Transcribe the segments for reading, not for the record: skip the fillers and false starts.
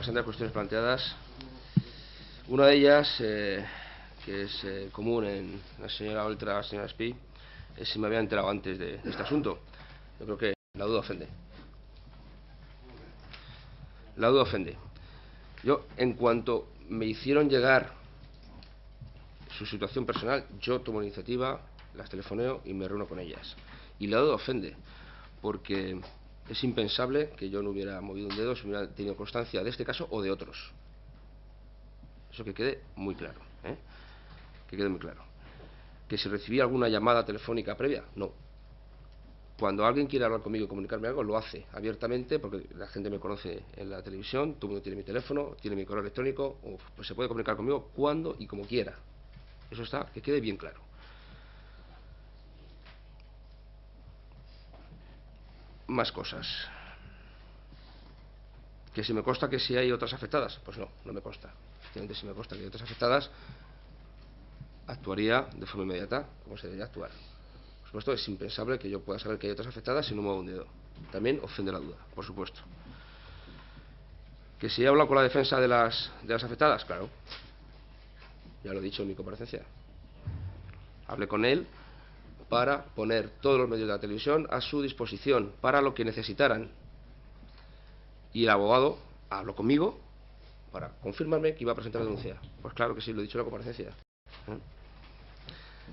bastantes cuestiones planteadas. Una de ellas, que es común en la señora Oltra y la señora Espí, es si me había enterado antes de este asunto. Yo creo que la duda ofende. La duda ofende. Yo, en cuanto me hicieron llegar su situación personal, yo tomo la iniciativa, las telefoneo y me reúno con ellas. Y la duda ofende, porque es impensable que yo no hubiera movido un dedo si hubiera tenido constancia de este caso o de otros. Eso que quede muy claro, ¿eh? Que quede muy claro. Que si recibí alguna llamada telefónica previa, no. Cuando alguien quiere hablar conmigo y comunicarme algo, lo hace abiertamente, porque la gente me conoce en la televisión, todo el mundo tiene mi teléfono, tiene mi correo electrónico, pues se puede comunicar conmigo cuando y como quiera. Eso está, que quede bien claro. Más cosas. ¿Que si me consta que si hay otras afectadas? Pues no, no me consta. Efectivamente, si me consta que hay otras afectadas, actuaría de forma inmediata como se debería actuar. Por supuesto, es impensable que yo pueda saber que hay otras afectadas si no muevo un dedo. También ofende la duda, por supuesto. ¿Que si he hablado con la defensa de las afectadas? Claro. Ya lo he dicho en mi comparecencia. Hablé con él para poner todos los medios de la televisión a su disposición para lo que necesitaran. Y el abogado habló conmigo para confirmarme que iba a presentar la denuncia. Pues claro que sí, lo he dicho en la comparecencia.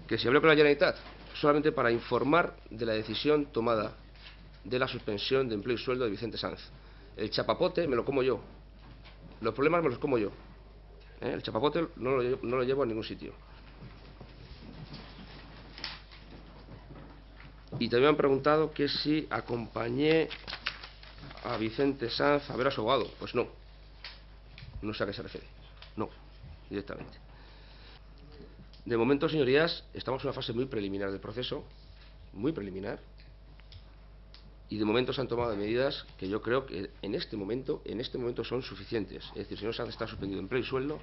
¿Que si hablé con la Generalitat? Solamente para informar de la decisión tomada de la suspensión de empleo y sueldo de Vicente Sanz. El chapapote me lo como yo. Los problemas me los como yo. El chapapote no lo llevo a ningún sitio. Y también me han preguntado que si acompañé a Vicente Sanz a ver a su abogado. Pues no. No sé a qué se refiere. No, directamente. De momento, señorías, estamos en una fase muy preliminar del proceso, muy preliminar, y de momento se han tomado medidas que yo creo que en este momento son suficientes. Es decir, el señor Sanz está suspendido de empleo y sueldo,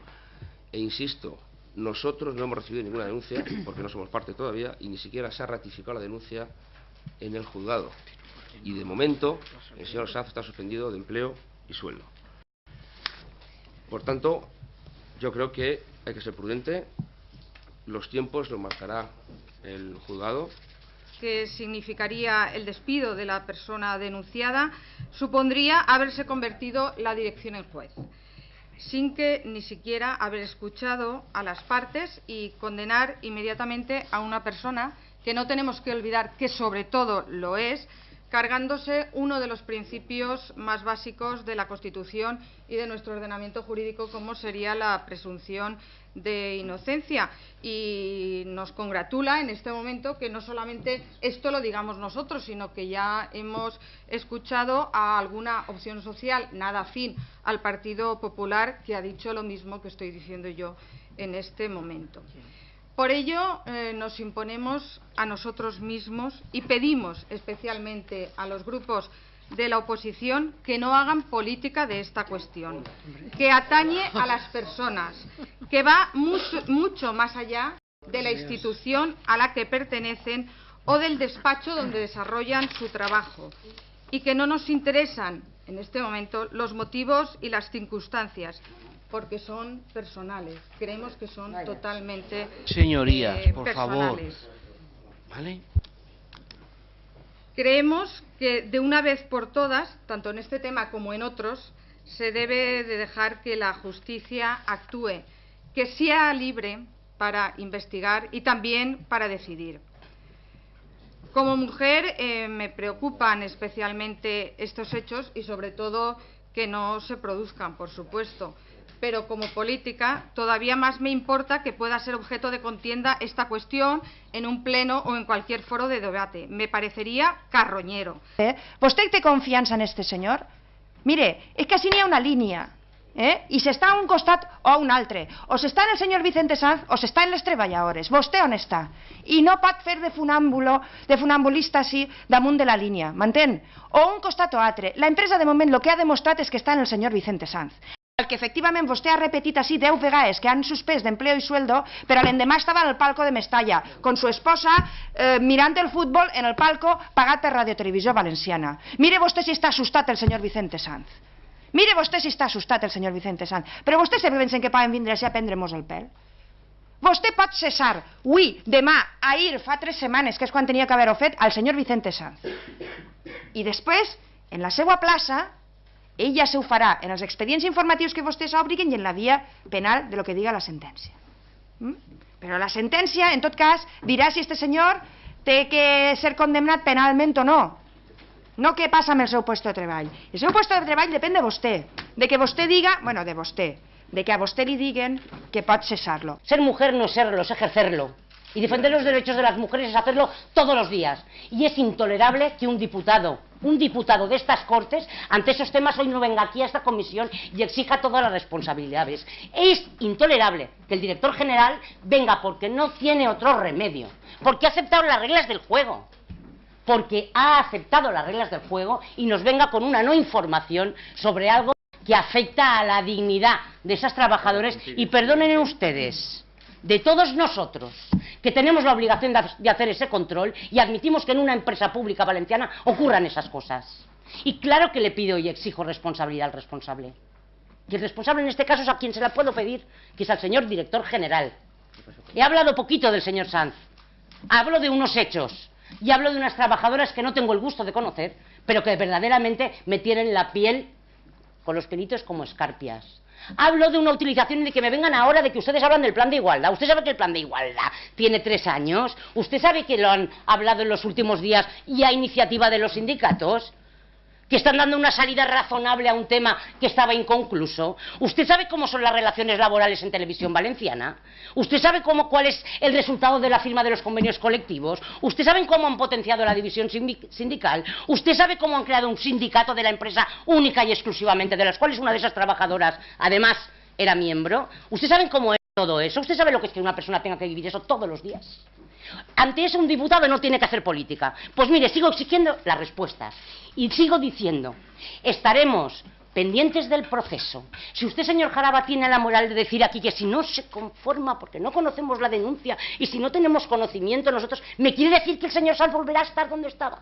e insisto, nosotros no hemos recibido ninguna denuncia, porque no somos parte todavía, y ni siquiera se ha ratificado la denuncia en el juzgado. Y de momento, el señor Sanz está suspendido de empleo y sueldo. Por tanto, yo creo que hay que ser prudente. Los tiempos los marcará el juzgado. Que significaría el despido de la persona denunciada, supondría haberse convertido la dirección en juez, sin que ni siquiera haber escuchado a las partes y condenar inmediatamente a una persona que no tenemos que olvidar que sobre todo lo es, cargándose uno de los principios más básicos de la Constitución y de nuestro ordenamiento jurídico, como sería la presunción de inocencia. Y nos congratula en este momento que no solamente esto lo digamos nosotros, sino que ya hemos escuchado a alguna opción social nada afín al Partido Popular que ha dicho lo mismo que estoy diciendo yo en este momento. Por ello, nos imponemos a nosotros mismos y pedimos especialmente a los grupos de la oposición que no hagan política de esta cuestión, que atañe a las personas, que va mucho más allá de la institución a la que pertenecen o del despacho donde desarrollan su trabajo, y que no nos interesan en este momento los motivos y las circunstancias, porque son personales. Creemos que son totalmente señorías, por personales. Favor. ¿Vale? Creemos que de una vez por todas, tanto en este tema como en otros, se debe de dejar que la justicia actúe, que sea libre para investigar y también para decidir. Como mujer me preocupan especialmente estos hechos y sobre todo que no se produzcan, por supuesto. Pero como política todavía más me importa que pueda ser objeto de contienda esta cuestión en un pleno o en cualquier foro de debate. Me parecería carroñero. ¿Vostè té confiança en este senyor? Mire, és que així n'hi ha una línia, i s'està a un costat o a un altre. O s'està en el senyor Vicente Sanz o s'està en les treballadores. Vostè on està? I no pot fer de funambulista així damunt de la línia, m'entén? O un costat o altre. La empresa de moment el que ha demostrat és que està en el senyor Vicente Sanz. El que efectivament vostè ha repetit així 10 vegades que han suspès d'empleo i sueldo, però l'endemà estava en el palco de Mestalla, con su esposa, mirant el futbol en el palco pagat per Radio Televisió Valenciana. Mire vostè si està assustat el senyor Vicente Sanz. Mire vostè si està assustat, el senyor Vicente Sanz, però vostè se pensen que poden vindre a prendre-mos el pèl? Vostè pot cessar, avui, demà, ahir, fa 3 setmanes, que és quan tenia que haver-ho fet, al senyor Vicente Sanz. I després, en la seva plaça, ell ja se ho farà en els expedients informatius que vostès obriguen i en la via penal de lo que diga la sentència. Però la sentència, en tot cas, dirà si este senyor té que ser condemnat penalment o no. No què passa amb el seu puesto de treball. El seu puesto de treball depèn de vostè, de que vostè diga, bueno, de vostè, de que a vostè li diguen que pot cesar-lo. Ser mujer no es serlo, es ejercerlo. Y defender los derechos de las mujeres es hacerlo todos los días. Y es intolerable que un diputado de estas Cortes, ante esos temas, hoy no venga aquí a esta comisión y exija todas las responsabilidades. Es intolerable que el director general venga porque no tiene otro remedio, porque ha aceptado las reglas del juego. Porque ha aceptado las reglas del juego y nos venga con una no información sobre algo que afecta a la dignidad de esas trabajadoras. Y perdonen ustedes, de todos nosotros, que tenemos la obligación de hacer ese control y admitimos que en una empresa pública valenciana ocurran esas cosas. Y claro que le pido y exijo responsabilidad al responsable. Y el responsable en este caso es a quien se la puedo pedir, que es al señor director general. He hablado poquito del señor Sanz, hablo de unos hechos. Y hablo de unas trabajadoras que no tengo el gusto de conocer, pero que verdaderamente me tienen la piel con los pelitos como escarpias. Hablo de una utilización de que me vengan ahora de que ustedes hablan del plan de igualdad. Usted sabe que el plan de igualdad tiene 3 años. Usted sabe que lo han hablado en los últimos días y a iniciativa de los sindicatos, que están dando una salida razonable a un tema que estaba inconcluso. ¿Usted sabe cómo son las relaciones laborales en Televisión Valenciana? ¿Usted sabe cuál es el resultado de la firma de los convenios colectivos? ¿Usted sabe cómo han potenciado la división sindical? ¿Usted sabe cómo han creado un sindicato de la empresa única y exclusivamente, de las cuales una de esas trabajadoras, además, era miembro? ¿Usted sabe cómo es todo eso? ¿Usted sabe lo que es que una persona tenga que vivir eso todos los días? Ante eso un diputado no tiene que hacer política. Pues mire, sigo exigiendo las respuestas y sigo diciendo, estaremos pendientes del proceso. Si usted, señor Jaraba, tiene la moral de decir aquí que si no se conforma porque no conocemos la denuncia y si no tenemos conocimiento nosotros, ¿me quiere decir que el señor Sanz volverá a estar donde estaba?